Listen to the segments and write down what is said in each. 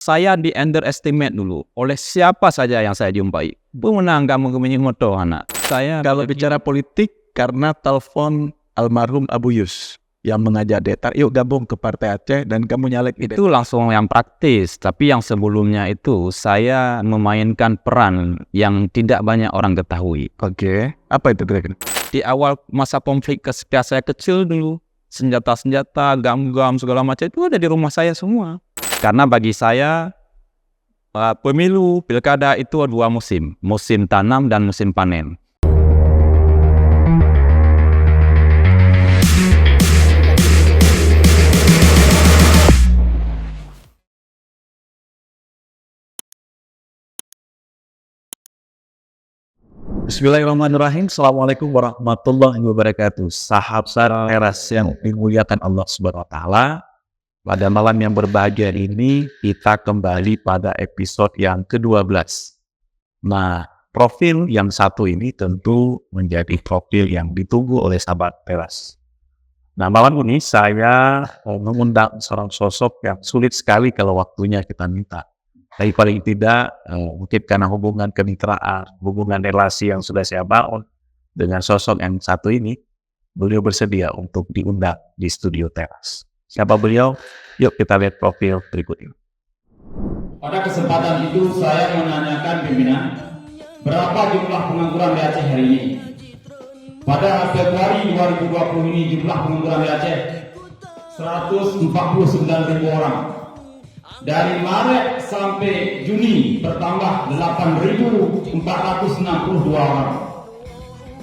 Saya di underestimate dulu oleh siapa saja yang saya jumpai. Pemenang kamu moto anak. Saya Kalau bicara politik, karena telepon almarhum Abu Yus yang mengajak Detar, yuk gabung ke Partai Aceh, dan kamu nyalek itu langsung yang praktis. Tapi yang sebelumnya itu saya memainkan peran yang tidak banyak orang ketahui. Oke, apa itu kira-kira? Di awal masa konflik ketika saya kecil dulu, senjata-senjata, gam-gam segala macam itu ada di rumah saya semua. Karena bagi saya pemilu, pilkada itu dua musim, musim tanam dan musim panen. Bismillahirrahmanirrahim. Assalamualaikum warahmatullahi wabarakatuh. Sahabat teras yang dimuliakan Allah Subhanahu wa taala. Pada malam yang berbahagia ini kita kembali pada episode yang ke-12. Nah, profil yang satu ini tentu menjadi profil yang ditunggu oleh sahabat teras. Nah, malam ini saya mengundang seorang sosok yang sulit sekali kalau waktunya kita minta. Tapi paling tidak, mungkin karena hubungan kemitraan, hubungan relasi yang sudah saya bangun dengan sosok yang satu ini, beliau bersedia untuk diundang di studio teras. Siapa beliau? Yuk kita lihat profil berikut ini. Pada kesempatan itu saya menanyakan pimpinan, berapa jumlah pengangguran di Aceh hari ini? Pada Februari 2020 ini jumlah pengangguran di Aceh 149.000 orang. Dari Maret sampai Juni bertambah 8.462 orang.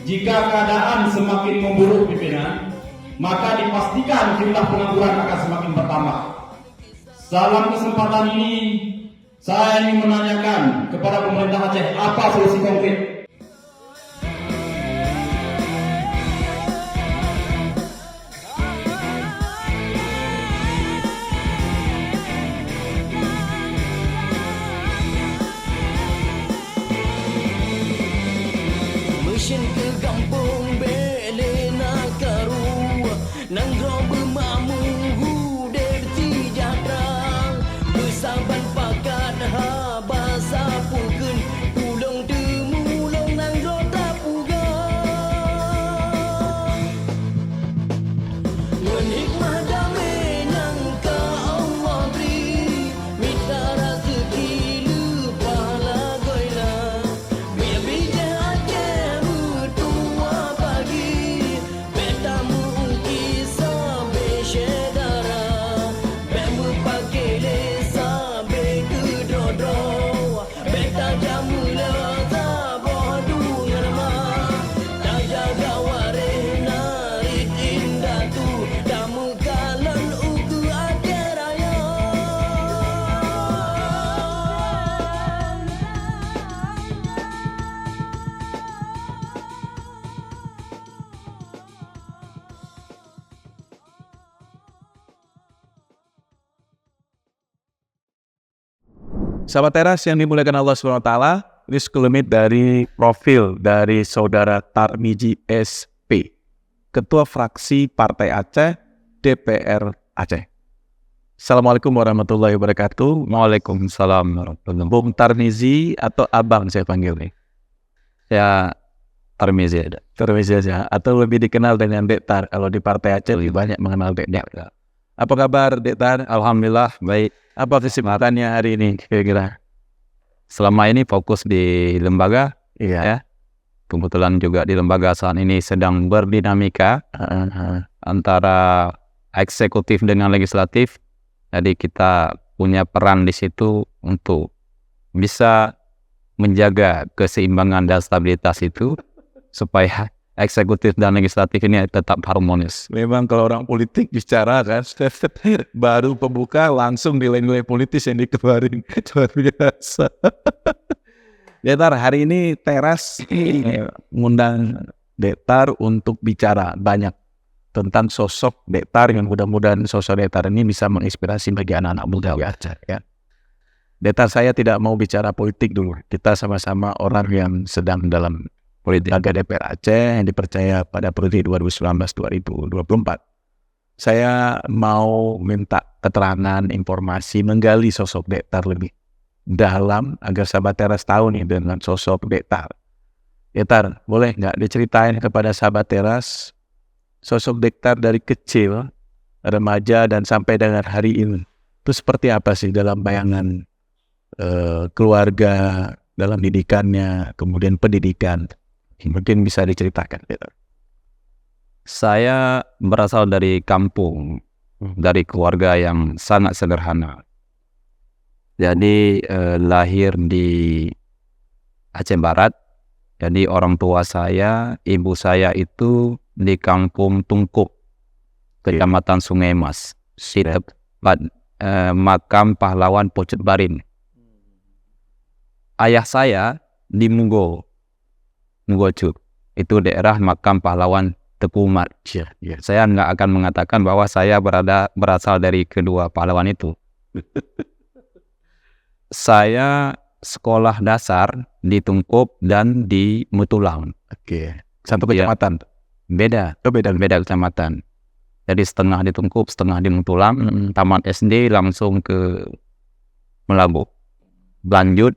Jika keadaan semakin memburuk pimpinan, maka dipastikan jumlah pengangguran akan semakin bertambah. Dalam kesempatan ini, saya ingin menanyakan kepada pemerintah Aceh apa solusi konkret. Mesin ke kampung bele nak karu nang robe mamu derti jatra besaban pakat ha basa pukeun ulong demulong nang rota puga ngan hikmah damai nang ka Allah beri minta rezeki lupa lagoila biar bija Sahabat teras yang dimuliakan Allah SWT, ini sekelumit dari profil dari saudara Tarmizi SP, Ketua Fraksi Partai Aceh, DPR Aceh. Assalamualaikum warahmatullahi wabarakatuh. Waalaikumsalam warahmatullahi wabarakatuh. Bung Tarmizi atau Abang saya panggil nih? Ya, Tarmizi ada. Tarmizi aja, atau lebih dikenal dengan Dektar. Kalau di Partai Aceh lebih banyak mengenal Dektar. Apa kabar Dektar? Alhamdulillah baik. Apa kesibukannya hari ini kira-kira? Selama ini fokus di lembaga, Iya. ya. Kebetulan juga di lembaga saat ini sedang berdinamika antara eksekutif dengan legislatif. Jadi kita punya peran di situ untuk bisa menjaga keseimbangan dan stabilitas itu supaya eksekutif dan legislatif ini tetap harmonis. Memang kalau orang politik bicara kan, baru pembuka langsung nilai-nilai politis yang dikeluarin. Luar biasa. Dektar, hari ini teras ngundang Dektar untuk bicara banyak tentang sosok Dektar, yang mudah-mudahan sosok Dektar ini bisa menginspirasi bagi anak-anak muda ya. Dektar, saya tidak mau bicara politik dulu. Kita sama-sama orang yang sedang dalam politik DPR Aceh yang dipercaya pada periode 2019-2024. Saya mau minta keterangan, informasi, menggali sosok Dektar lebih dalam agar sahabat Teras tahu nih dengan sosok Dektar. Dektar, boleh nggak diceritain kepada sahabat Teras sosok Dektar dari kecil, remaja, dan sampai dengan hari ini? Itu seperti apa sih dalam bayangan keluarga, dalam didikannya, kemudian pendidikan? Mungkin bisa diceritakan, Dektar. Saya berasal dari kampung, dari keluarga yang sangat sederhana. Jadi lahir di Aceh Barat. Jadi orang tua saya, ibu saya itu di kampung Tungkup, Kecamatan Sungai Mas, di tempat makam pahlawan Pucuk Barin. Ayah saya di Mugo Cuk. Itu daerah makam pahlawan Teku Umar. Saya nggak akan mengatakan bahwa saya berasal dari kedua pahlawan itu. Saya sekolah dasar di Tungkup dan di Mutulang. Oke. Satu kecamatan? Beda kecamatan. Jadi setengah di Tungkup, setengah di Mutulang. Tamat SD langsung ke Melabu. Lanjut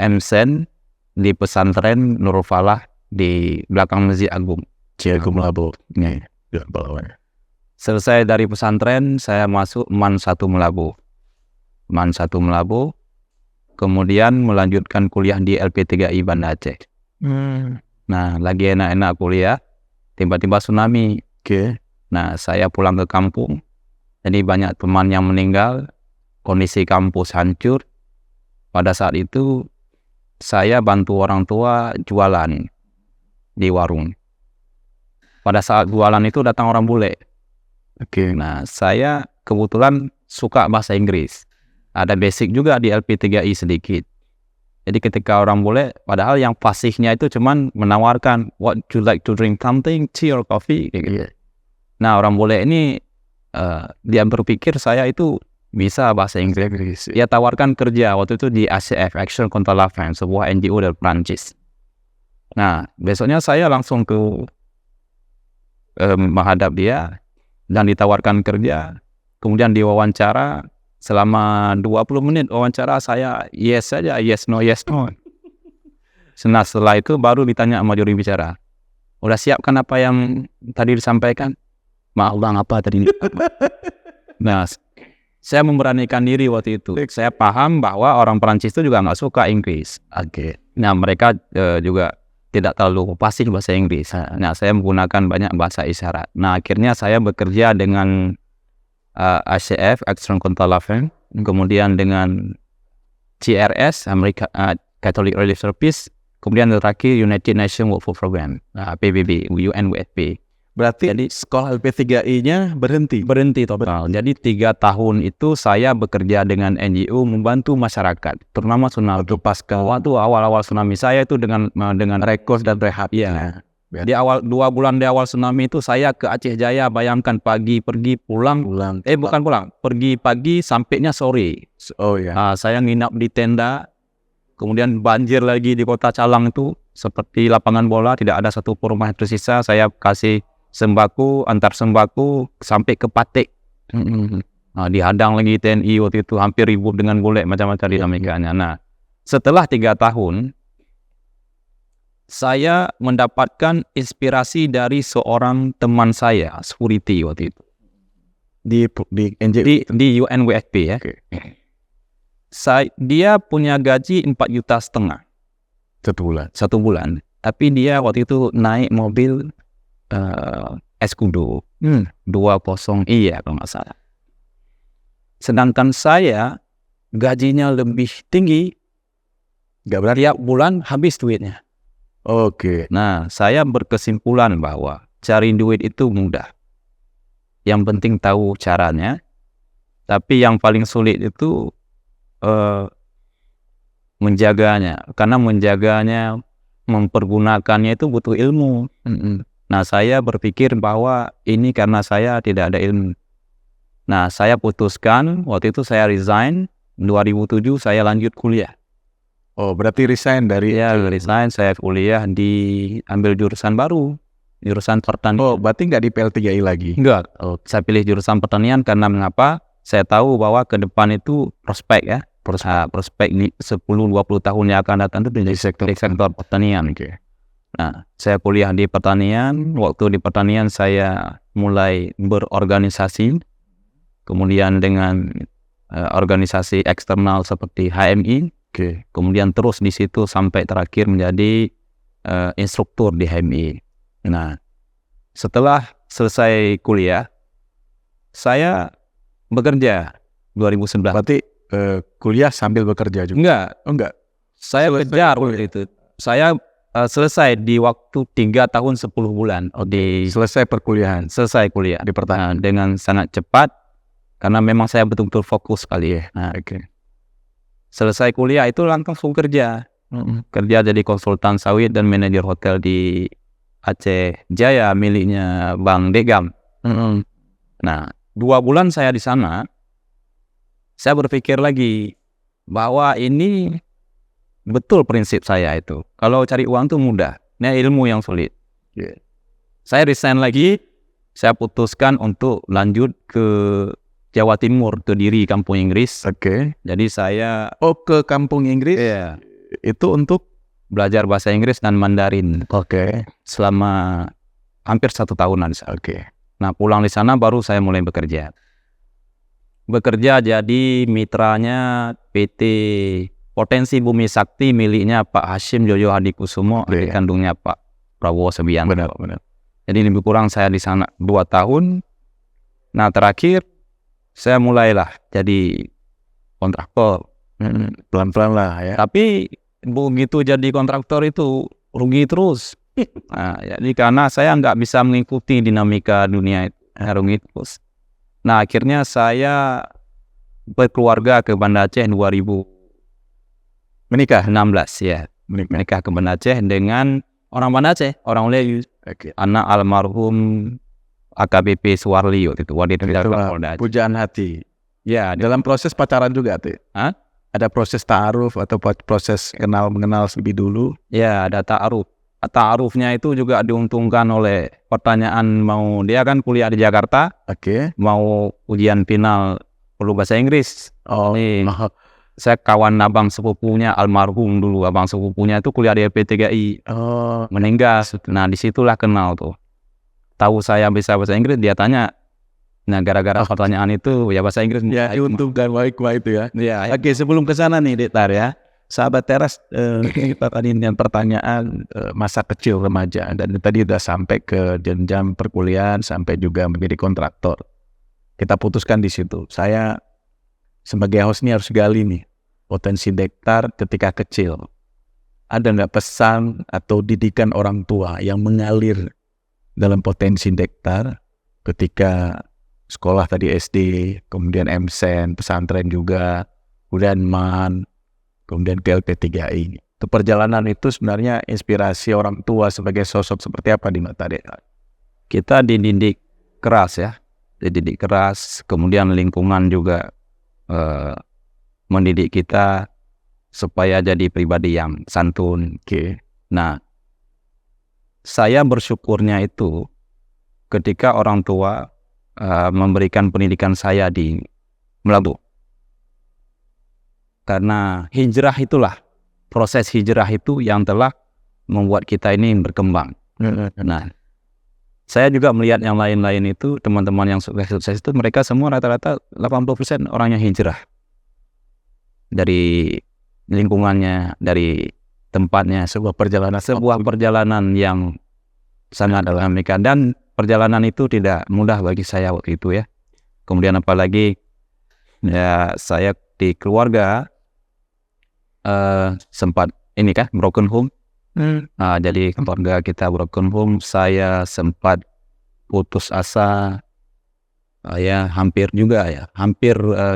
MSen di pesantren Nurul Falah di belakang Masjid Agung. Ciagung Melabu. Selesai dari pesantren, saya masuk MAN 1 Melabu. Kemudian melanjutkan kuliah di LP3I Banda Aceh. Nah, lagi enak-enak kuliah, tiba-tiba tsunami. Nah, saya pulang ke kampung. Jadi banyak teman yang meninggal, kondisi kampus hancur. Pada saat itu, saya bantu orang tua jualan di warung. Pada saat jualan itu datang orang bule. Nah, saya kebetulan suka bahasa Inggris. Ada basic juga di LP3I sedikit. Jadi ketika orang bule, padahal yang fasihnya itu cuman menawarkan, what you like to drink, something, tea or coffee, gitu. Nah, orang bule ini dia berpikir saya itu bisa bahasa Inggris. Dia tawarkan kerja waktu itu di ACF, Action Contre la Faim, sebuah NGO dari Prancis. Nah, besoknya saya langsung ke menghadap dia dan ditawarkan kerja. Kemudian diwawancara selama 20 menit wawancara saya yes saja, yes no. Nah, setelah itu baru ditanya sama juri bicara, udah siapkan apa yang tadi disampaikan? Maaf bang, apa tadi? Nah, saya memberanikan diri waktu itu. Saya paham bahwa orang Perancis itu juga nggak suka Inggris. Nah, mereka juga tidak terlalu fasih bahasa Inggris. Nah, saya menggunakan banyak bahasa isyarat. Nah, akhirnya saya bekerja dengan ACF, Action Contre la Faim, kemudian dengan CRS, Catholic Relief Service, kemudian terakhir United Nations Work Food Program, PBB, UNWFP. Berarti jadi sekolah LP3I-nya berhenti total. Jadi 3 tahun itu saya bekerja dengan NGO membantu masyarakat, terutama tsunami. Waktu awal-awal tsunami saya itu dengan rekos dan rehab. Iya. Di awal 2 bulan di awal tsunami itu saya ke Aceh Jaya, bayangkan pagi pergi pulang. Bukan pulang, pergi pagi sampainya sore. Saya nginap di tenda. Kemudian banjir lagi di Kota Calang itu seperti lapangan bola, tidak ada satu rumah yang tersisa. Saya kasih sembako, antar sembako sampai ke Patik. Dihadang lagi TNI waktu itu, hampir ribut dengan golek, macam-macam dinamikanya. Nah, setelah 3 tahun saya mendapatkan inspirasi dari seorang teman saya, security waktu itu. Di UNWFP ya. Dia punya gaji 4,5 juta satu bulan. Tapi dia waktu itu naik mobil Escudo 20i ya kalau nggak salah. Sedangkan saya gajinya lebih tinggi, tiap bulan habis duitnya. Nah, saya berkesimpulan bahwa cari duit itu mudah. Yang penting tahu caranya. Tapi yang paling sulit itu menjaganya. Karena menjaganya, mempergunakannya itu butuh ilmu. Nah, saya berpikir bahwa ini karena saya tidak ada ilmu. Nah, saya putuskan, waktu itu saya resign, 2007 saya lanjut kuliah. Berarti resign dari... Ya, resign, saya kuliah ambil jurusan baru. jurusan pertanian. Oh, berarti nggak di PL3I lagi? Enggak, saya pilih jurusan pertanian karena mengapa? Saya tahu bahwa ke depan itu prospek ya. Prospek ini 10-20 tahun yang akan datang itu di sektor pertanian. Nah, saya kuliah di pertanian. Waktu di pertanian saya mulai berorganisasi, kemudian dengan organisasi eksternal seperti HMI, kemudian terus di situ sampai terakhir menjadi instruktur di HMI. Nah, setelah selesai kuliah, saya bekerja 2011. Berarti kuliah sambil bekerja juga? Enggak, Oh, enggak. saya kejar waktu itu. Saya selesai di waktu 3 tahun 10 bulan. Selesai perkuliahan Selesai kuliah di pertanian. dengan sangat cepat karena memang saya betul-betul fokus kali ya. Nah, selesai kuliah itu langsung kerja. Kerja jadi konsultan sawit dan manajer hotel di Aceh Jaya miliknya Bang Degam. Nah, 2 bulan saya di sana, saya berpikir lagi bahwa ini betul prinsip saya itu. Kalau cari uang itu mudah, ini ilmu yang sulit. Saya resign lagi, saya putuskan untuk lanjut ke Jawa Timur, ke Diri, Kampung Inggris. Jadi saya ke Kampung Inggris. Itu untuk belajar bahasa Inggris dan Mandarin. Selama hampir 1 tahunan. Nah, pulang di sana baru saya mulai bekerja. Bekerja jadi mitranya PT Potensi Bumi Sakti miliknya Pak Hashim Jojo Hadikusumo, adik kandungnya Pak Prabowo Subianto. benar. Jadi lebih kurang saya di sana 2 tahun. Nah, terakhir saya mulailah jadi kontraktor. Pelan-pelan lah ya. Tapi begitu jadi kontraktor itu rugi terus. Nah, jadi karena saya nggak bisa mengikuti dinamika dunia itu, rugi terus. Nah, akhirnya saya berkeluarga ke Banda Aceh 2016 ya. Menikah ke Banda Aceh dengan orang Banda Aceh, orang Melayu. Anak almarhum AKBP Suwarli waktu itu, Wadid Polda Aceh. Pujaan hati. Ya, Dalam proses pacaran juga tuh. Ada proses ta'aruf atau proses mengenal lebih dulu. ya ada ta'aruf. Ta'arufnya itu juga diuntungkan oleh pertanyaan dia kan kuliah di Jakarta, mau ujian final perlu bahasa Inggris. Saya kawan abang sepupunya almarhum dulu, abang sepupunya itu kuliah di LP3I, meninggal. Nah, disitulah kenal tuh. Tahu saya bisa bahasa Inggris, dia tanya. Nah, gara-gara pertanyaan itu ya bahasa Inggris. Ya, diuntungkan baik itu ya. Oke, sebelum ke sana nih, Dektar ya. Sahabat Teras, kita tadi dengan pertanyaan masa kecil remaja, dan tadi udah sampai ke jenjang perkuliahan sampai juga menjadi kontraktor. Kita putuskan di situ. Saya sebagai host ini harus gali nih potensi Dektar ketika kecil. Ada nggak pesan atau didikan orang tua yang mengalir dalam potensi Dektar ketika sekolah tadi SD, kemudian MSen, pesantren juga, kemudian MAN, kemudian ke LP3I. Itu perjalanan itu sebenarnya inspirasi orang tua sebagai sosok seperti apa di mata Dektar? Kita dididik keras ya, kemudian lingkungan juga mendidik kita supaya jadi pribadi yang santun. Nah, saya bersyukurnya itu ketika orang tua memberikan pendidikan saya di Melabu. Karena proses hijrah itu yang telah membuat kita ini berkembang. Nah, saya juga melihat yang lain-lain itu, teman-teman yang sukses itu, mereka semua rata-rata 80% orangnya hijrah. Dari lingkungannya, dari tempatnya, sebuah perjalanan yang sangat dinamika, dan perjalanan itu tidak mudah bagi saya waktu itu ya. Kemudian apalagi ya saya di keluarga sempat broken home. Nah, jadi keluarga kita broken home, saya sempat putus asa, hampir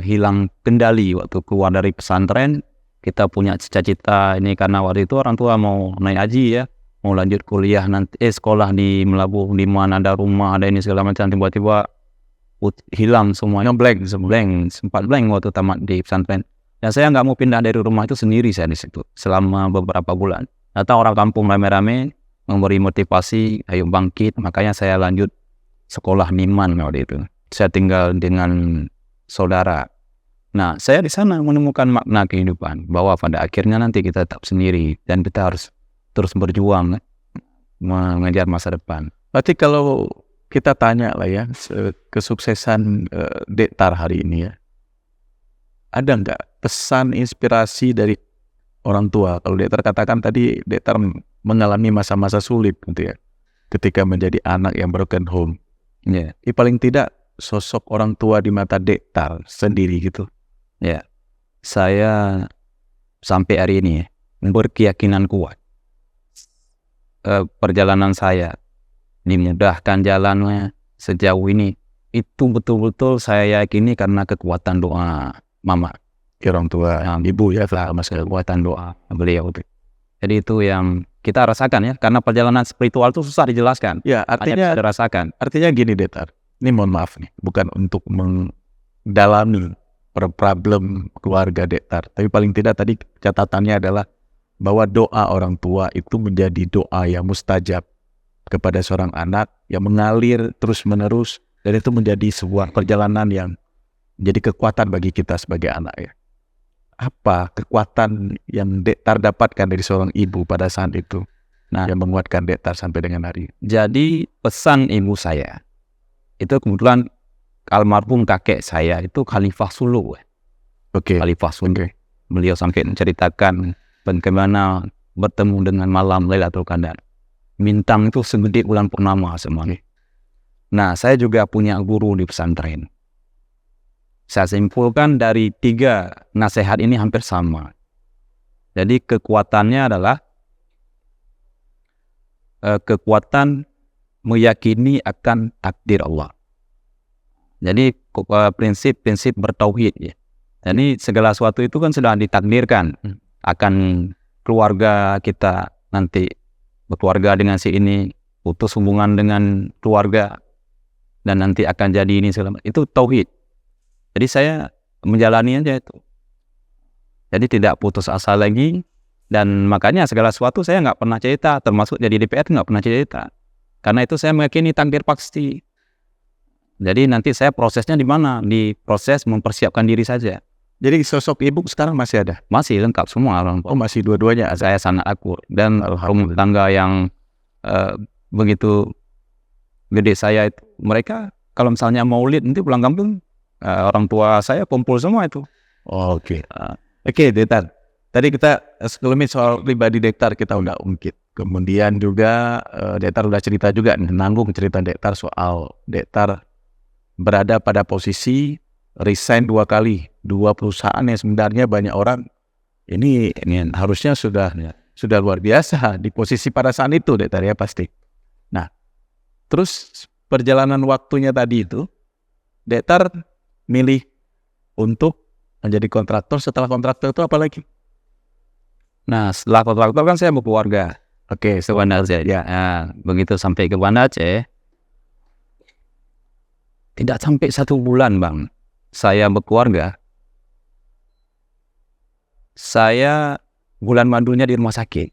hilang kendali waktu keluar dari pesantren. Kita punya cita-cita ini karena waktu itu orang tua mau naik haji ya, mau lanjut kuliah nanti, sekolah di Melabuh, di mana ada rumah, ada ini segala macam, tiba-tiba hilang semuanya, sempat blank waktu tamat di pesantren. Dan saya nggak mau pindah dari rumah itu sendiri, saya di situ selama beberapa bulan. Datang orang kampung rame-rame memberi motivasi, ayo bangkit. Makanya saya lanjut sekolah Niman waktu itu. Saya tinggal dengan saudara. Nah, saya di sana menemukan makna kehidupan, bahwa pada akhirnya nanti kita tetap sendiri dan kita harus terus berjuang mengejar masa depan. Berarti kalau kita tanya lah ya, kesuksesan Dektar hari ini ya, ada nggak pesan inspirasi dari orang tua? Kalau Dektar katakan tadi, Dektar mengalami masa-masa sulit gitu ya, ketika menjadi anak yang broken home. Ya, Paling tidak sosok orang tua di mata Dektar sendiri gitu. ya. Saya sampai hari ini berkeyakinan kuat. Perjalanan saya dimudahkan jalannya sejauh ini, itu betul-betul saya yakini karena kekuatan doa mama, Orang tua, ibu ya, mas. kekuatan doa beliau. Jadi itu yang kita rasakan ya, karena perjalanan spiritual itu susah dijelaskan. Ya, Hanya artinya bisa dirasakan. gini Dektar, ini mohon maaf nih, bukan untuk mendalami problem keluarga Dektar, tapi paling tidak tadi catatannya adalah bahwa doa orang tua itu menjadi doa yang mustajab kepada seorang anak, yang mengalir terus-menerus, dan itu menjadi sebuah perjalanan yang menjadi kekuatan bagi kita sebagai anak ya. Apa kekuatan yang Dektar dapatkan dari seorang ibu pada saat itu, yang menguatkan Dektar sampai dengan hari ini? Jadi pesan ibu saya itu kebetulan almarhum kakek saya itu Khalifah Sulu. Oke. Khalifah Sulu. Beliau sampai menceritakan bagaimana bertemu dengan malam Lailatul Qadar. Bintang itu segede bulan purnama semuanya. Nah, saya juga punya guru di pesantren. Saya simpulkan dari 3 nasihat ini hampir sama. Jadi kekuatannya adalah kekuatan meyakini akan takdir Allah. Jadi prinsip-prinsip bertauhid ya. Jadi segala sesuatu itu kan sudah ditakdirkan akan keluarga kita nanti berkeluarga dengan si ini, putus hubungan dengan keluarga dan nanti akan jadi ini segala macam. Itu tauhid. Jadi saya menjalani aja itu. Jadi tidak putus asa lagi, dan makanya segala sesuatu saya nggak pernah cerita, termasuk jadi DPR nggak pernah cerita. Karena itu saya meyakini takdir pasti. Jadi nanti saya prosesnya di mana? Di proses mempersiapkan diri saja. Jadi sosok ibu sekarang masih ada? Masih lengkap semua orang. Oh, masih dua-duanya. Saya sangat akur, dan rumah tangga yang begitu gede saya itu, mereka kalau misalnya maulid nanti pulang kampung, orang tua saya kumpul semua itu. Oh, oke. Oke, Dektar. Tadi kita sekelumit soal pribadi Dektar kita udah ungkit. Kemudian juga Dektar udah cerita juga nih, nanggung cerita Dektar soal Dektar berada pada posisi resign 2 kali, 2 perusahaan yang sebenarnya banyak orang ini harusnya sudah luar biasa di posisi pada saat itu Dektar ya pasti. Nah, terus perjalanan waktunya tadi itu Dektar milih untuk menjadi kontraktor. Setelah kontraktor itu apa lagi? Nah, setelah kontraktor kan saya berkeluarga. Oke, Ke Banda Aceh. Ya. Nah, begitu sampai ke Banda Aceh, tidak sampai 1 bulan bang, saya berkeluarga. Saya bulan madunya di rumah sakit.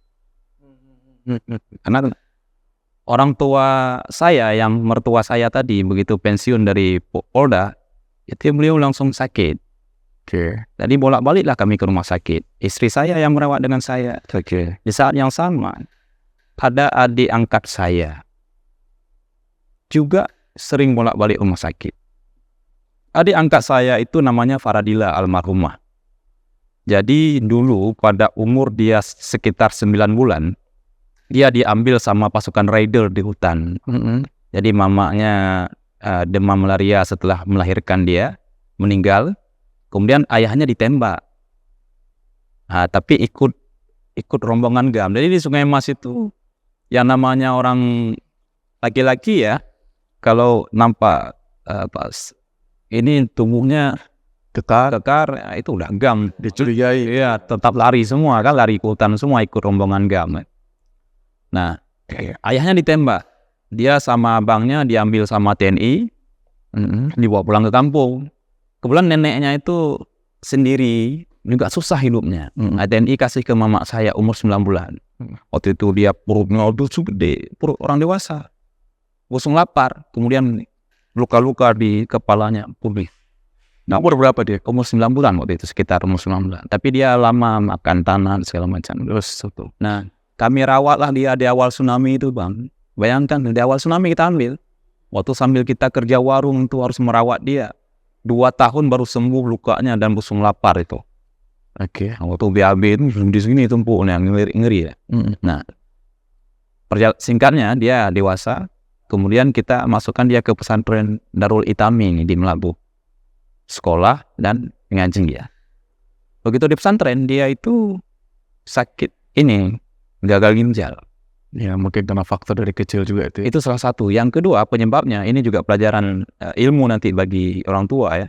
Karena orang tua saya, yang mertua saya tadi, begitu pensiun dari Polda, itu beliau langsung sakit. Oke. Jadi bolak-baliklah kami ke rumah sakit. Istri saya yang merawat dengan saya. Oke. Di saat yang sama, ada adik angkat saya juga sering bolak-balik rumah sakit. Adik angkat saya itu namanya Faradila almarhumah. Jadi dulu pada umur dia sekitar 9 bulan, dia diambil sama pasukan raider di hutan. Jadi mamanya demam malaria setelah melahirkan dia, meninggal. Kemudian ayahnya ditembak. Nah, tapi ikut rombongan GAM. Jadi di Sungai Mas itu yang namanya orang laki-laki ya, kalau nampak pas ini tubuhnya kekar ya, itu udah GAM, Dicurigai. ya tetap lari semua kan, lari ke hutan semua ikut rombongan GAM. Nah, ayahnya ditembak, dia sama abangnya diambil sama TNI, dibawa pulang ke kampung. Kebetulan neneknya itu sendiri juga susah hidupnya. TNI kasih ke mama saya umur 9 bulan. Waktu itu dia perutnya tuh gede, perut orang dewasa. Langsung lapar, kemudian luka-luka di kepalanya pulih. Nah, umur berapa dia? Umur 9 bulan waktu itu, sekitar umur 9 bulan. Tapi dia lama makan tanah segala macam. Terus itu. Nah, kami rawatlah dia di awal tsunami itu, Bang. Bayangkan di awal tsunami kita ambil. Waktu sambil kita kerja warung itu harus merawat dia. 2 tahun baru sembuh lukanya dan busung lapar itu. Oke. Nah, waktu BAB itu di sini tumpuknya ngeri ya. Nah, singkatnya dia dewasa. Kemudian kita masukkan dia ke pesantren Darul Itami di Melabu. Sekolah dan ngaji ya. Begitu di pesantren dia itu sakit ini, gagal ginjal. Ya, mungkin karena faktor dari kecil juga itu. Itu salah satu. Yang kedua penyebabnya, ini juga pelajaran ilmu nanti bagi orang tua ya.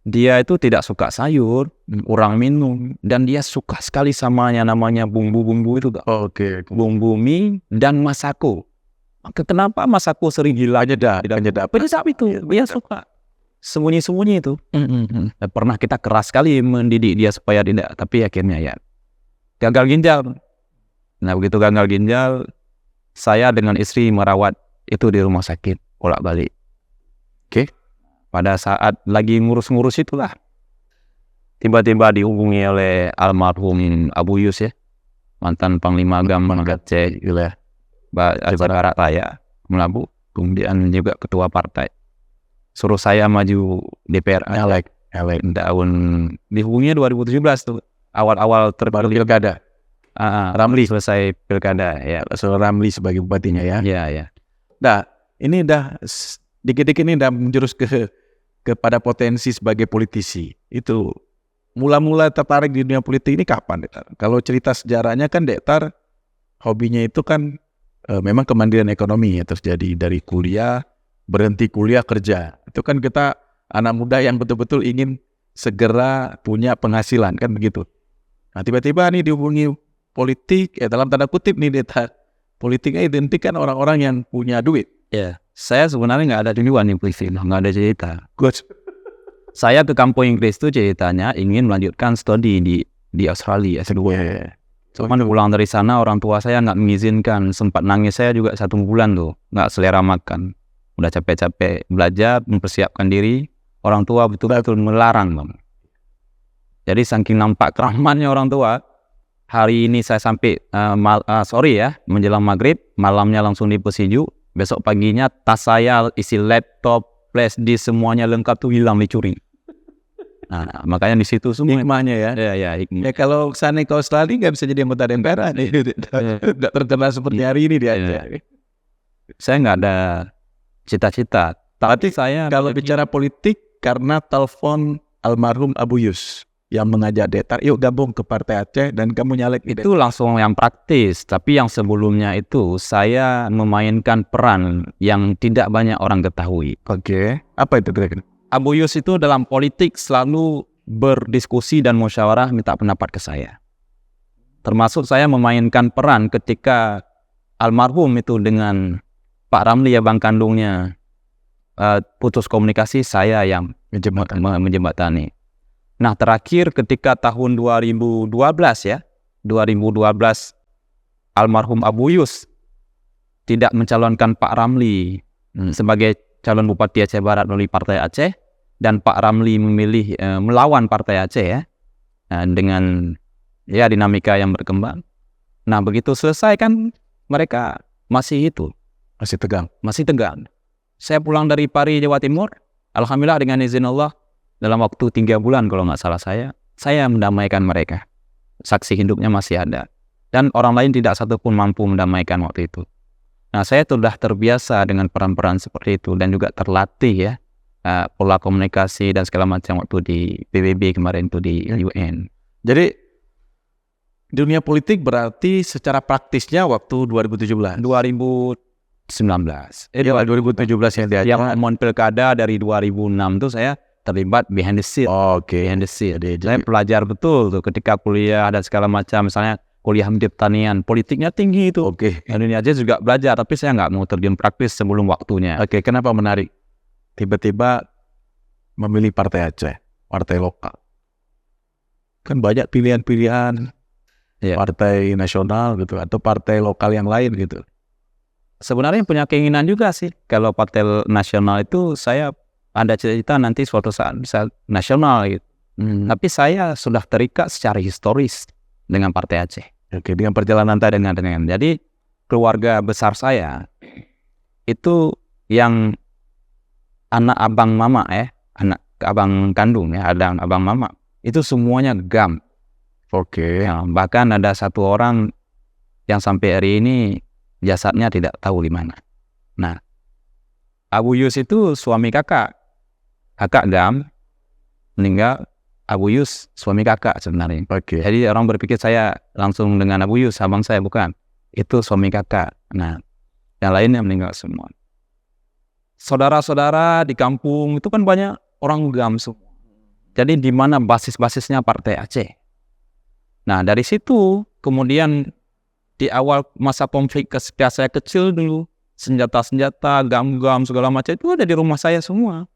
Dia itu tidak suka sayur, kurang minum, dan dia suka sekali sama yang namanya bumbu-bumbu itu. Oke. Bumbu mie dan masako. Maka kenapa masako sering gila Penyedap. penyedap itu, dia suka. Sembunyi-sembunyi itu. Pernah kita keras sekali mendidik dia supaya tidak, tapi akhirnya ya gagal ginjal. Nah, begitu gagal ginjal, saya dengan istri merawat itu di rumah sakit bolak-balik. Oke. Pada saat lagi ngurus-ngurus itulah tiba-tiba dihubungi oleh almarhum Abu Yus ya, mantan Panglima Agam Aceh wilayah Barat Raya Melabu, kemudian juga ketua partai. Suruh saya maju DPR Elek. tahun dihubunginya 2017 tuh, awal-awal Baru pilkada. Ramli selesai pilkada ya. Soal Ramli sebagai bupatinya ya. Ya. Nah, ini dah dikit-dikit ini dah menjurus kepada potensi sebagai politisi. Itu mula-mula tertarik di dunia politik ini kapan, Dektar? Kalau cerita sejarahnya kan Dektar hobinya itu kan memang kemandirian ekonomi ya, terjadi dari kuliah, berhenti kuliah kerja. Itu kan kita anak muda yang betul-betul ingin segera punya penghasilan kan begitu. Nah, tiba-tiba nih dihubungi politik, ya dalam tanda kutip nih Dektar. Politiknya identik kan orang-orang yang punya duit. Ya, saya sebenarnya nggak ada tujuan nih politik, nggak ada cerita. Good. Saya ke kampung Inggris itu ceritanya ingin melanjutkan studi di Australia S2. Cuman pulang dari sana orang tua saya nggak mengizinkan, sempat nangis saya juga 1 bulan tuh, nggak selera makan. Udah capek-capek belajar, mempersiapkan diri, orang tua betul-betul melarang, Bang. Jadi saking nampak keramannya orang tua, hari ini saya sampai menjelang maghrib, malamnya langsung dipesiju, besok paginya tas saya isi laptop, flash disk semuanya lengkap tuh hilang dicuri. Nah, makanya di situ semua Hikmahnya ya. ya hikmah. Ya kalau sana ke Australia nggak bisa jadi anggota DPR nih. Nggak terkenal seperti hari ini dia. Saya nggak ada cita-cita. Tapi saya Kalau bicara politik karena telepon almarhum Abu Yus yang mengajak Dektar, yuk gabung ke Partai Aceh dan kamu nyalek itu langsung yang praktis. Tapi yang sebelumnya itu saya memainkan peran yang tidak banyak orang ketahui. Oke. Apa itu kira-kira? Abu Yus itu dalam politik selalu berdiskusi dan musyawarah minta pendapat ke saya. Termasuk saya memainkan peran ketika almarhum itu dengan Pak Ramli ya bang kandungnya putus komunikasi, saya yang menjembatani. Nah terakhir ketika tahun 2012 almarhum Abu Yus tidak mencalonkan Pak Ramli sebagai calon Bupati Aceh Barat melalui Partai Aceh, dan Pak Ramli memilih melawan Partai Aceh ya, dengan ya dinamika yang berkembang. Nah begitu selesai kan mereka masih tegang. Saya pulang dari Pari, Jawa Timur, alhamdulillah dengan izin Allah dalam waktu 3 bulan kalau nggak salah saya mendamaikan mereka. Saksi hidupnya masih ada, dan orang lain tidak satupun mampu mendamaikan waktu itu. Nah saya sudah terbiasa dengan peran-peran seperti itu dan juga terlatih ya pola komunikasi dan segala macam waktu di PBB kemarin itu di UN. Jadi dunia politik berarti secara praktisnya waktu 2017. 2017 yang diajak. yang mohon pilkada dari 2006 tuh saya terlibat behind the scene. Behind the scene. Saya pelajar betul tuh ketika kuliah dan segala macam, misalnya kuliah di pertanian, politiknya tinggi itu. Dunia aja juga belajar, tapi saya nggak mau terjun praktis sebelum waktunya. Kenapa menarik? Tiba-tiba memilih Partai Aceh, partai lokal. kan banyak pilihan-pilihan Iya. partai nasional gitu atau partai lokal yang lain gitu. Sebenarnya punya keinginan juga sih. Kalau partai nasional itu saya ada cita-cita nanti suatu saat bisa nasional gitu. Tapi saya sudah terikat secara historis dengan Partai Aceh. Oke, dengan perjalanan tadi. Dengan jadi keluarga besar saya itu yang anak abang mama anak abang kandung ada abang mama itu semuanya GAM. Oke. Ya, bahkan ada satu orang yang sampai hari ini jasadnya tidak tahu di mana. Nah, Abu Yus itu suami kakak GAM meninggal. Abu Yus suami kakak sebenarnya. Oke. Jadi orang berpikir saya langsung dengan Abu Yus, abang saya, bukan. Itu suami kakak. Nah, yang lainnya meninggal semua. Saudara-saudara di kampung itu kan banyak orang GAM semua. Jadi di mana basis-basisnya Partai Aceh. Nah, dari situ kemudian di awal masa konflik ketika saya kecil dulu, senjata-senjata, GAM-GAM segala macam itu ada di rumah saya semua.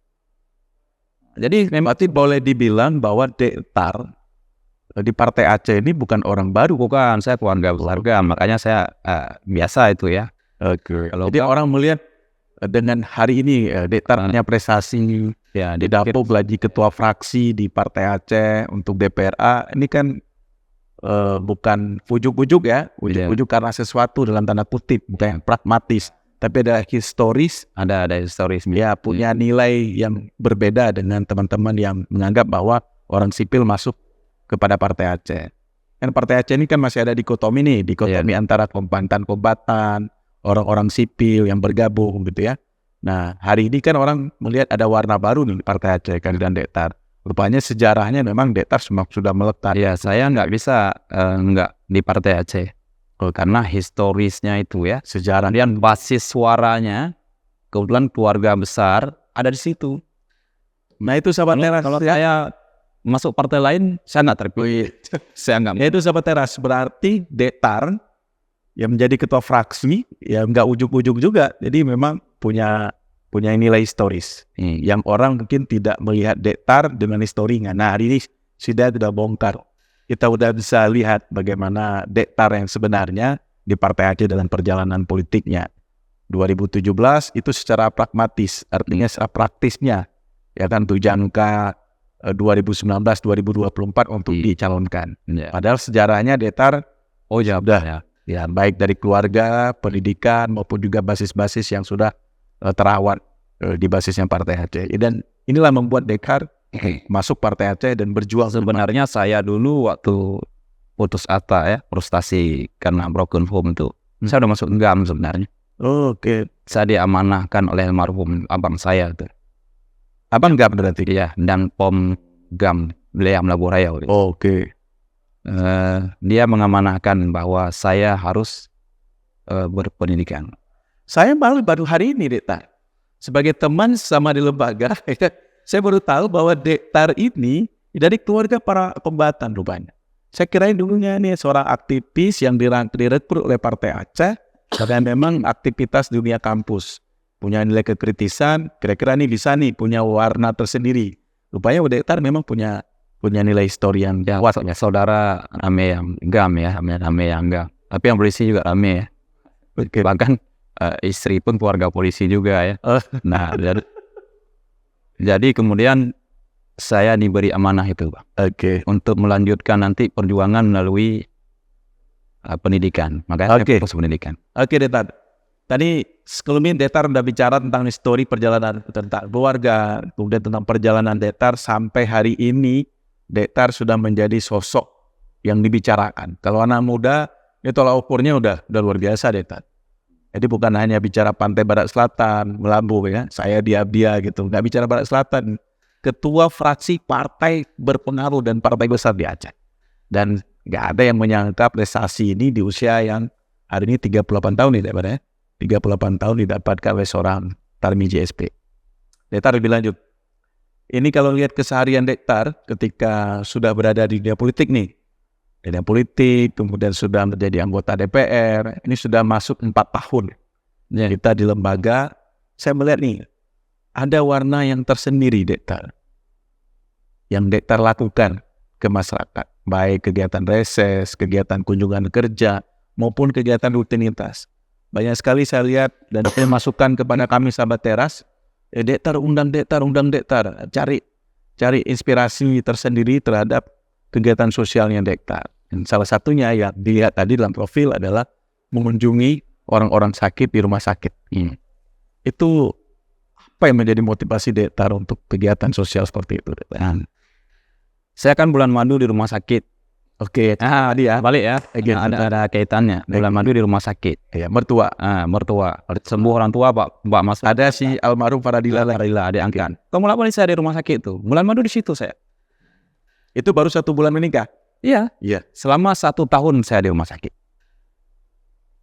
Jadi memang Berarti boleh dibilang bahwa Dektar di Partai Aceh ini bukan orang baru. bukan, saya keluarga, makanya saya biasa itu ya. Oke. Kalau Jadi orang melihat dengan hari ini Dektar punya prestasi Ya, di dapur lagi ketua fraksi di Partai Aceh untuk DPRA. Ini kan bukan ujuk-ujuk ya, ujuk-ujuk karena sesuatu dalam tanda kutip, bukan yang pragmatis, tapi ada historis, ada historis. ya punya nilai yang berbeda dengan teman-teman yang menganggap bahwa orang sipil masuk kepada Partai Aceh. Kan Partai Aceh ini kan masih ada dikotomi nih, dikotomi antara kombatan, orang-orang sipil yang bergabung gitu ya. Nah, hari ini kan orang melihat ada warna baru nih di Partai Aceh, kehadiran Dektar. Rupanya sejarahnya memang Dektar sudah melekat. Ya, saya nggak bisa nggak di Partai Aceh. Karena historisnya itu ya. Sejarah. Kemudian basis suaranya, kebetulan keluarga besar ada di situ. Nah itu sahabat teras. Kalau saya masuk partai lain, saya nggak terpilih. Saya nggak. Ya itu sahabat teras, berarti Dektar yang menjadi ketua fraksi, ya nggak ujuk-ujuk juga. Jadi memang punya nilai historis. Yang orang mungkin tidak melihat Dektar dengan historinya. Nah hari ini sudah bongkar. Kita udah bisa lihat bagaimana Dektar yang sebenarnya di Partai Aceh dalam perjalanan politiknya. 2017 itu secara pragmatis, artinya secara praktisnya, ya kan tujanka 2019-2024 untuk dicalonkan. Ya. Padahal sejarahnya Dektar, sudah ya baik dari keluarga, pendidikan maupun juga basis-basis yang sudah terawat di basisnya Partai Aceh. Dan inilah membuat Dektar masuk Partai Aceh dan berjuang. Sebenarnya saya dulu waktu putus asa frustasi karena broken home itu, saya udah masuk GAM sebenarnya. Oke. Saya diamanahkan oleh almarhum abang saya tuh. Abang GAM berarti? Iya, dan POM GAM Wilayah Melabu Raya. Oke. Dia mengamanahkan bahwa saya harus berpendidikan. Saya baru hari ini Dektar, sebagai teman sama di lembaga, saya baru tahu bahwa Dektar ini dari keluarga para kombatan rupanya. Saya kirain dulunya nih seorang aktivis yang direkrut oleh Partai Aceh, dan memang aktivitas dunia kampus, punya nilai kekritisan, kira-kira nih bisa nih punya warna tersendiri. Rupanya Dektar memang punya nilai histori yang kuat. Ya, saudara rame yang GAM ya, rame yang GAM. Tapi yang polisi juga rame ya. Okay. Bahkan istri pun keluarga polisi juga ya. Nah, jadi kemudian saya diberi amanah itu, Bang. Oke. Untuk melanjutkan nanti perjuangan melalui pendidikan. Makanya saya fokus pendidikan. Oke, Dektar. Tadi sebelum ini Dektar udah bicara tentang histori perjalanan tentang keluarga, kemudian tentang perjalanan Dektar sampai hari ini. Dektar sudah menjadi sosok yang dibicarakan. Kalau anak muda, itu tolak ukurnya udah luar biasa Dektar. Jadi bukan hanya bicara pantai Barat Selatan, Melambu ya, saya dia gitu. Nggak bicara Barat Selatan. Ketua fraksi partai berpengaruh dan partai besar di Aceh. Dan nggak ada yang menyangka prestasi ini di usia yang hari ini 38 tahun nih Dektar ya. 38 tahun didapatkan oleh seorang Tarmi JSP. Dektar lebih lanjut. Ini kalau lihat keseharian Dektar ketika sudah berada di dunia politik nih. Dunia politik, kemudian sudah menjadi anggota DPR. Ini sudah masuk 4 tahun. Ya. Kita di lembaga, saya melihat nih, ada warna yang tersendiri Dektar. Yang Dektar lakukan ke masyarakat. baik kegiatan reses, kegiatan kunjungan kerja, maupun kegiatan rutinitas. Banyak sekali saya lihat dan saya masukkan kepada kami sahabat teras, Dektar, undang Dektar, cari inspirasi tersendiri terhadap kegiatan sosialnya Dektar. Dan salah satunya yang dilihat tadi dalam profil adalah mengunjungi orang-orang sakit di rumah sakit. Itu apa yang menjadi motivasi Dektar untuk kegiatan sosial seperti itu? Nah, saya kan bulan madu di rumah sakit. Oke, Dia balik ya. Ada kaitannya. Bulan madu di rumah sakit. ya, mertua. Mertua sembuh orang tua, Pak Mas. Ada si almarhum Faradila. Adik angkat. Kamu apa nih saya di rumah sakit tuh? Bulan madu di situ saya. Itu baru 1 bulan menikah? Iya. Selama 1 tahun saya di rumah sakit.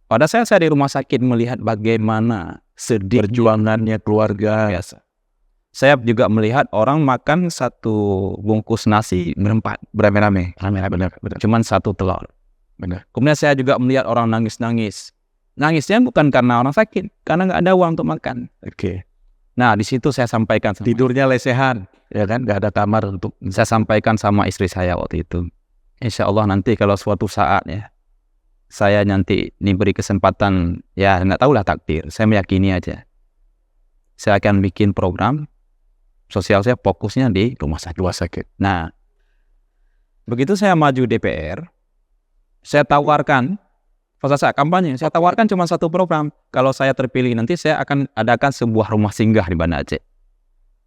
Pada saya di rumah sakit melihat bagaimana sedih Perjuangannya keluarga. biasa. Saya juga melihat orang makan 1 bungkus nasi berempat. Beramai-ramai. Benar. Cuman 1 telur. Benar. Kemudian saya juga melihat orang nangis-nangis. Nangisnya bukan karena orang sakit, karena nggak ada uang untuk makan. Oke. Nah, di situ saya sampaikan Tidurnya lesehan, ya kan? Nggak ada kamar untuk. saya sampaikan sama istri saya waktu itu. Insya Allah nanti kalau suatu saat ya, saya nanti diberi kesempatan, ya nggak tahulah takdir, saya meyakini aja. Saya akan bikin program sosial saya fokusnya di rumah sakit. Nah, begitu saya maju DPR, saya tawarkan, pada saat kampanye, saya tawarkan cuma 1 program. Kalau saya terpilih nanti saya akan adakan sebuah rumah singgah di Banda Aceh.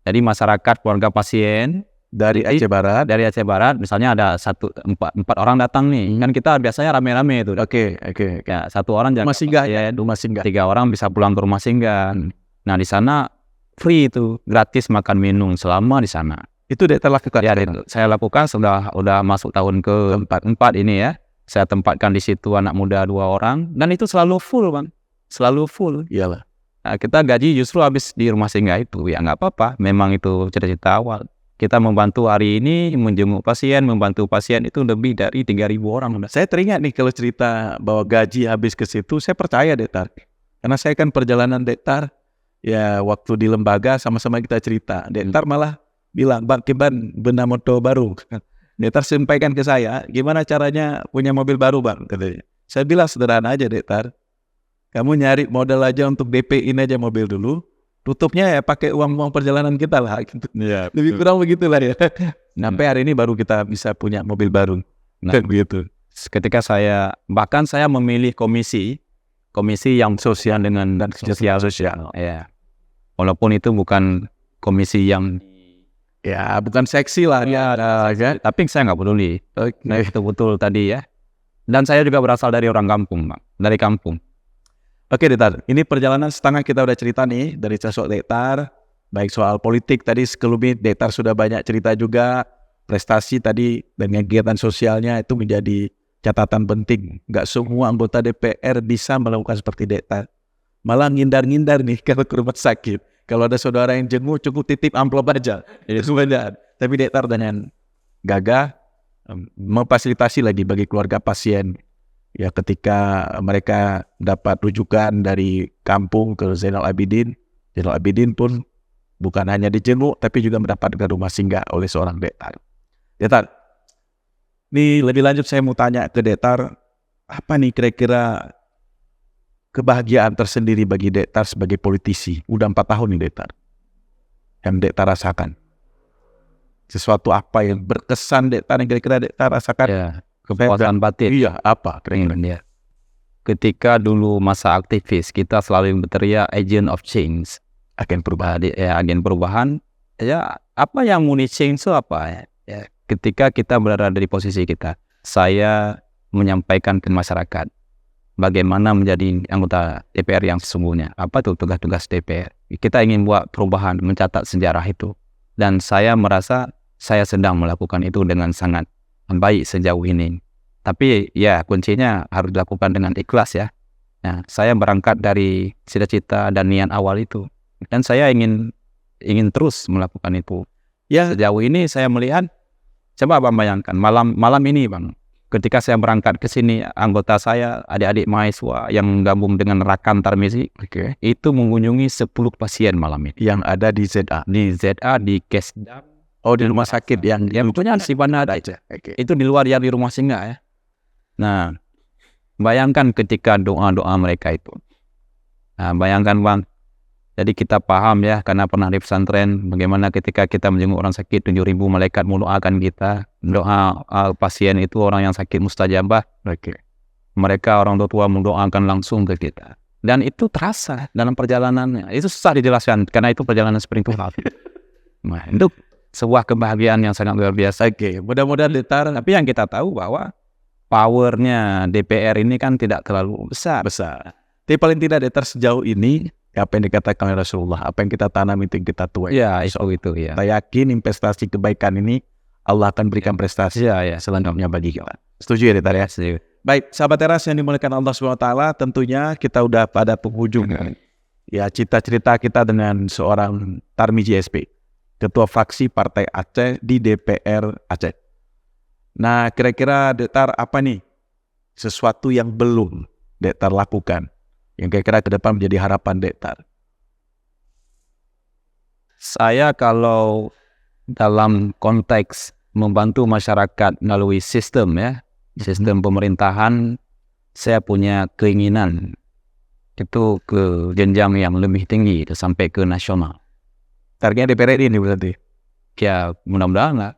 Jadi masyarakat, keluarga pasien, Dari Aceh Barat. dari Aceh Barat, misalnya ada 4 orang datang nih, kan kita biasanya rame-rame itu. Oke. Ya, 1 orang jaga Rumah singgah, pasien, rumah singgah. 3 orang bisa pulang ke rumah singgah. Nah, di sana free itu, gratis makan minum selama di sana. Itu Dektar lakukan. Ya, itu saya lakukan udah masuk tahun ke-4 ini ya. Saya tempatkan di situ anak muda 2 orang dan itu selalu full, Bang. Selalu full. Iyalah. Nah, kita gaji justru habis di rumah singgah itu. Ya nggak apa-apa, memang itu cita-cita awal. Kita membantu hari ini, menjenguk pasien, membantu pasien itu lebih dari 3.000 orang. Saya teringat nih kalau cerita bahwa gaji habis ke situ, saya percaya Dektar. Karena saya kan perjalanan Dektar, ya waktu di lembaga sama-sama kita cerita. Dektar malah bilang, Bang Kiban benar motor baru. Dektar sampaikan ke saya, gimana caranya punya mobil baru Bang? Katanya. Saya bilang sederhana aja Dektar. Kamu nyari modal aja untuk DP-in aja mobil dulu. Tutupnya ya pakai uang perjalanan kita lah. Gitu. Ya, Lebih kurang begitulah ya. Sampai hari ini baru kita bisa punya mobil baru. Nah, Kan begitu. ketika saya memilih komisi yang sosial dengan dan sosial. Ya. Walaupun itu bukan komisi yang Ya bukan seksi lah ya, tapi saya nggak peduli. Nah, itu betul tadi ya. Dan saya juga berasal dari orang kampung, Bang. Dari kampung. Oke Dektar, ini perjalanan setengah kita udah cerita nih dari sosok Dektar, baik soal politik tadi sekelumit Dektar sudah banyak cerita juga, prestasi tadi dan kegiatan sosialnya itu menjadi catatan penting. Gak semua anggota DPR bisa melakukan seperti Dektar. Malah ngindar-ngindar nih kalau ke rumah sakit. Kalau ada saudara yang jenguk cukup titip amplop aja. Itu benar. Tapi Dektar dengan gagah memfasilitasi lagi bagi keluarga pasien. Ya ketika mereka dapat rujukan dari kampung ke Zainal Abidin pun bukan hanya dijenguk tapi juga mendapatkan rumah singgah oleh seorang Dektar. Dektar, ini lebih lanjut saya mau tanya ke Dektar, apa nih kira-kira kebahagiaan tersendiri bagi Dektar sebagai politisi? Udah 4 tahun nih Dektar, yang Dektar rasakan. Sesuatu apa yang berkesan Dektar yang kira-kira Dektar rasakan? Ya, kepuasan batin. Iya, apa kira-kira? Ya. Ketika dulu masa aktivis, kita selalu berteriak agent of change. Agen perubahan. Agen perubahan. Ya, apa yang mau change itu apa ya? Ketika kita berada di posisi kita, saya menyampaikan ke masyarakat bagaimana menjadi anggota DPR yang sesungguhnya. Apa itu tugas-tugas DPR? Kita ingin buat perubahan, mencatat sejarah itu. Dan saya merasa saya sedang melakukan itu dengan sangat baik sejauh ini. Tapi ya kuncinya harus dilakukan dengan ikhlas ya. Nah, saya berangkat dari cita-cita dan niat awal itu. Dan saya ingin terus melakukan itu. Ya, sejauh ini saya melihat, coba Bang bayangkan, malam ini Bang, ketika saya berangkat ke sini, anggota saya, adik-adik mahasiswa yang gabung dengan Rakan Tarmizi, itu mengunjungi 10 pasien malam ini. Yang ada di ZA. Di ZA, di Kesdam, Oh, di rumah sakit yang Ya pokoknya di mana ada itu. Oke. Itu di luar yang di rumah singgah ya. Nah, bayangkan ketika doa-doa mereka itu. Nah, bayangkan Bang. Jadi kita paham ya, karena pernah di pesantren, bagaimana ketika kita menjenguk orang sakit, 7.000 malaikat mendoakan kita. Doa pasien itu orang yang sakit mustajabah. Oke. Mereka orang tua mendoakan langsung ke kita. Dan itu terasa dalam perjalanannya. Itu susah dijelaskan, karena itu perjalanan spiritual. Nah, itu sebuah kebahagiaan yang sangat luar biasa. Oke, mudah-mudahan Detar Tapi yang kita tahu bahwa powernya DPR ini kan tidak terlalu besar. besar. Tapi paling tidak Detar sejauh ini apa yang dikatakan oleh Rasulullah, apa yang kita tanam itu yang kita tuai. Ya, itu ya. Kita yakin investasi kebaikan ini Allah akan berikan prestasi Ya, selanjutnya bagi kita. Setuju ya Detar ya? Baik, sahabat teras yang dimuliakan Allah SWT, tentunya kita udah pada penghujung ya cerita kita dengan seorang Tarmizi SP, Ketua Fraksi Partai Aceh di DPR Aceh. Nah, kira-kira Detar apa nih sesuatu yang belum Detar lakukan, yang kira-kira ke depan menjadi harapan Detar? Saya kalau dalam konteks membantu masyarakat melalui sistem ya, sistem pemerintahan, saya punya keinginan itu ke jenjang yang lebih tinggi, itu sampai ke nasional. Targetnya DPR ini berarti? Ya mudah-mudahan lah.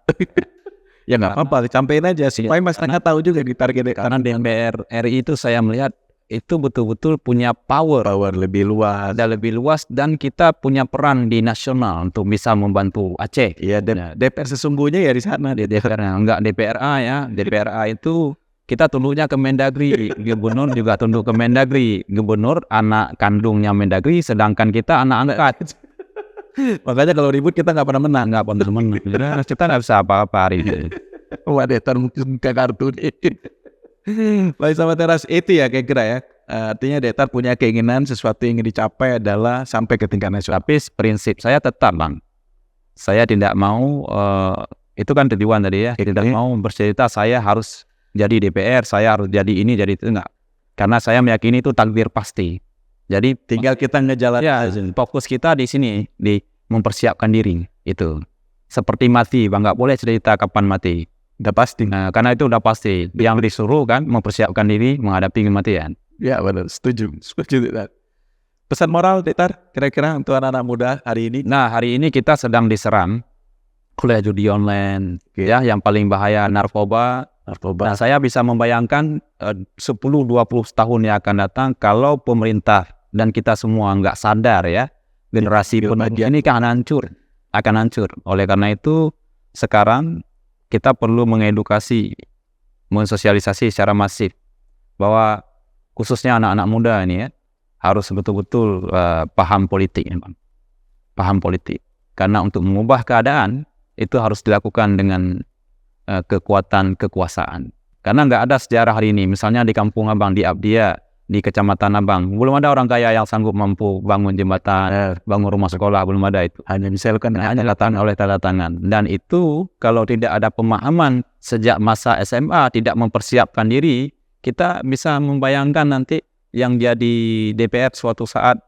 Ya nggak apa-apa, sampein aja supaya masyarakat tahu juga di target Karena DPR RI itu saya melihat itu betul-betul punya power lebih luas. ada lebih luas, dan kita punya peran di nasional untuk bisa membantu Aceh. Iya, DPR sesungguhnya ya di sana. Di DPR enggak DPRA ya. DPRA itu kita tunduknya ke Mendagri, gubernur juga tunduk ke Mendagri. Gubernur anak kandungnya Mendagri, sedangkan kita anak angkat. Makanya kalau ribut kita nggak pernah menang. Enggak pernah menang. Jadi kita nggak bisa apa-apa hari ini. Wah, Detar mungkin ke kartu nih. Baik sama teras itu ya kira-kira ya. Artinya Detar punya keinginan sesuatu yang ingin dicapai adalah sampai ke tingkat nasional. Tapi prinsip saya tetap Bang, saya tidak mau itu kan tujuan tadi ya, tidak mau bercerita saya harus jadi DPR, saya harus jadi ini jadi itu, enggak. Karena saya meyakini itu takdir pasti. Jadi Tinggal kita ngejalan. ya, fokus kita di sini, di mempersiapkan diri itu. Seperti mati Bang, nggak boleh cerita kapan mati. Udah pasti. Nah, karena itu udah pasti. Yang disuruh kan mempersiapkan diri menghadapi kematian. Ya benar, setuju Detar. Pesan moral Detar kira-kira untuk anak-anak muda hari ini? Nah, hari ini kita sedang diserang oleh judi online, ya, yang paling bahaya narkoba. Nah, saya bisa membayangkan 10-20 tahun yang akan datang kalau pemerintah dan kita semua nggak sadar ya, generasi penerus ini kan akan hancur. Oleh karena itu, sekarang kita perlu mengedukasi, mensosialisasi secara masif bahwa khususnya anak-anak muda ini ya, harus betul-betul paham politik ya, Bang. Paham politik. Karena untuk mengubah keadaan itu harus dilakukan dengan kekuatan kekuasaan. Karena nggak ada sejarah hari ini. Misalnya di Kampung Abang, di Abdia, di Kecamatan Abang, belum ada orang kaya yang sanggup mampu bangun jembatan, bangun rumah sekolah, belum ada itu. Hanya misalkan Hanya oleh tanda tangan. Dan itu kalau tidak ada pemahaman sejak masa SMA, tidak mempersiapkan diri, kita bisa membayangkan nanti yang jadi DPR suatu saat,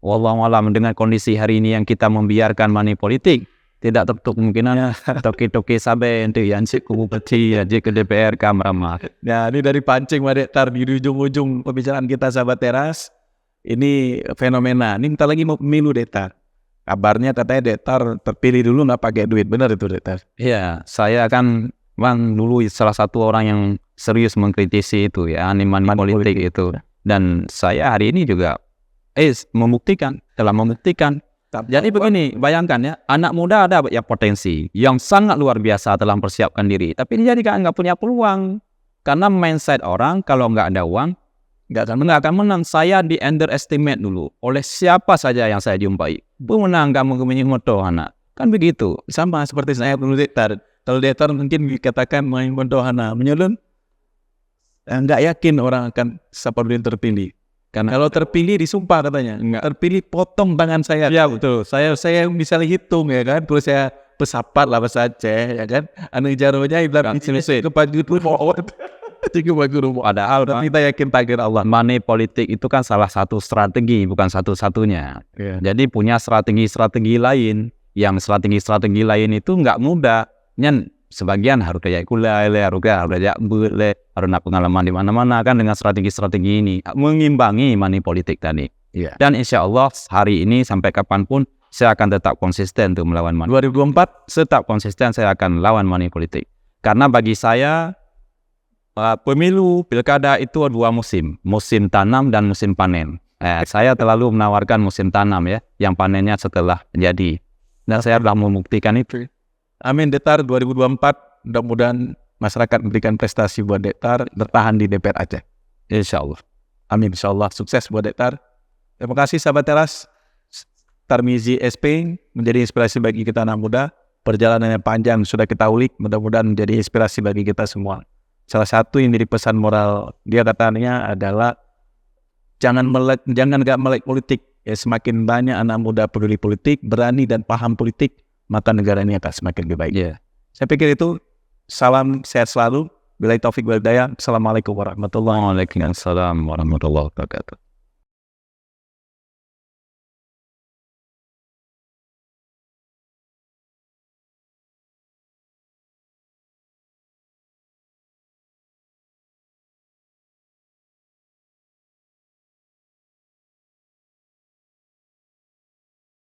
wallahualam, dengan kondisi hari ini yang kita membiarkan money politik, tidak tertutup kemungkinan toki-toki sabe untuk yang kubu kecil aja ke DPR kameramat. Nah, ini dari pancing Mbak Detar di ujung-ujung pembicaraan kita sahabat teras. Ini fenomena. Ini bentar lagi mau pemilu Detar. Kabarnya katanya Detar terpilih dulu nggak pakai duit. Benar itu Detar? Iya, saya kan Bang dulu salah satu orang yang serius mengkritisi itu ya, money politik itu. Dan saya hari ini juga telah membuktikan. Jadi begini, bayangkan ya, anak muda ada yang potensi, yang sangat luar biasa dalam persiapkan diri. Tapi dia jadi nggak punya peluang. Karena mindset orang, kalau nggak ada uang, nggak akan menang. Saya di underestimate dulu oleh siapa saja yang saya jumpai. Menang kamu kemenyik moto anak. Kan begitu. Sama seperti saya dulu Detar. Kalau Detar mungkin dikatakan main bodohana, menyelun, nggak yakin orang akan seperti terpilih. Karena kalau terpilih disumpah katanya, terpilih potong tangan saya. Ya betul. Saya bisa hitung ya kan. Terus saya pesapat lah bahasa Aceh ya kan. Anu jaronya ibarat kepanjut forward. Padahal kita yakin takdir Allah. Money politik itu kan salah satu strategi, bukan satu-satunya. Yeah. Jadi punya strategi-strategi lain yang strategi-strategi lain itu nggak mudah. Nyen sebagian harus kayak kulai le, harus kayak le, harus nak pengalaman di mana-mana kan dengan strategi-strategi ini mengimbangi money politik tadi. Iya. Dan insya Allah hari ini sampai kapanpun saya akan tetap konsisten untuk melawan money. 2024 Tetap konsisten saya akan lawan money politik. Karena bagi saya pemilu pilkada itu dua musim, musim tanam dan musim panen. Saya terlalu menawarkan musim tanam ya, yang panennya setelah jadi. Dan saya sudah membuktikan itu. Amin Dektar 2024, mudah-mudahan masyarakat memberikan prestasi buat Dektar bertahan di DPR Aceh. Insya Allah. Amin, insya Allah sukses buat Dektar. Terima kasih sahabat Teras. Tarmizi SP menjadi inspirasi bagi kita anak muda. Perjalanan yang panjang sudah kita ulik, mudah-mudahan menjadi inspirasi bagi kita semua. Salah satu yang jadi pesan moral dia katanya adalah jangan gak melek politik. Ya, semakin banyak anak muda peduli politik, berani dan paham politik, maka negara ini akan semakin lebih baik. Yeah. Saya pikir itu. Salam sehat selalu. Billahi taufik wal hidayah. Assalamualaikum warahmatullahi wabarakatuh. Waalaikumsalam warahmatullahi wabarakatuh.